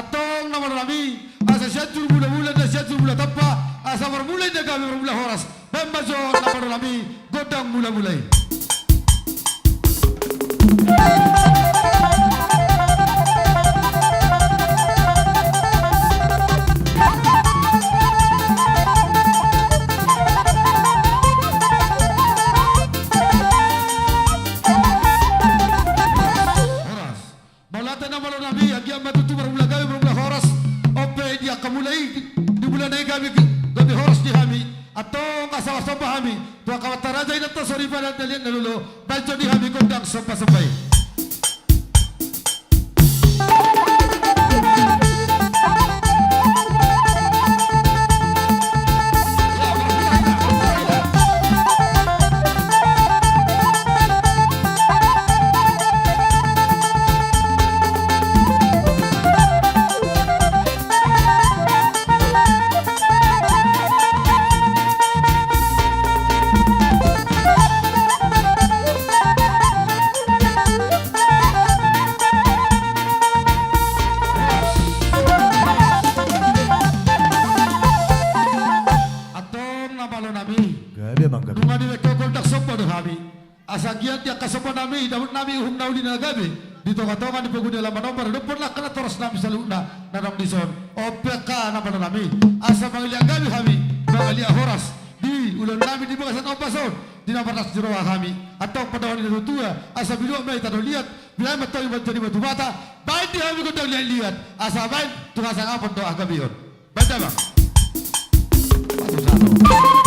atong naman rami asa siyadjur mula-mula na siyadjur mula tapa asa marmulay na kami marmula horas pembaso naman rami godang mula-mulay. Gabi horas di kami atong asawa-sawa kami tuwa kawatarajay na to sorry pa natin yan nalulo baljo di kami kundang sampa-sampay. Asagian dia kasopan nami, dapat nami uhum nauli na gabi. Dito katongan di pagod nila manombar, dupon lang kana toros nami sa luna, nanam dison. Opeka na pala nami. Asa pangilia gabi kami, pangilia horas. Di ulan nami di bakasan opason, di nampatas jurawa kami. Atau padawan ni tutua, asa bilu may tanong liat, bilay matoy jadi batu bata. Baik di kami kundang liat, asa baik tukasang apon to agabi yon. Baik bang. Pasok sa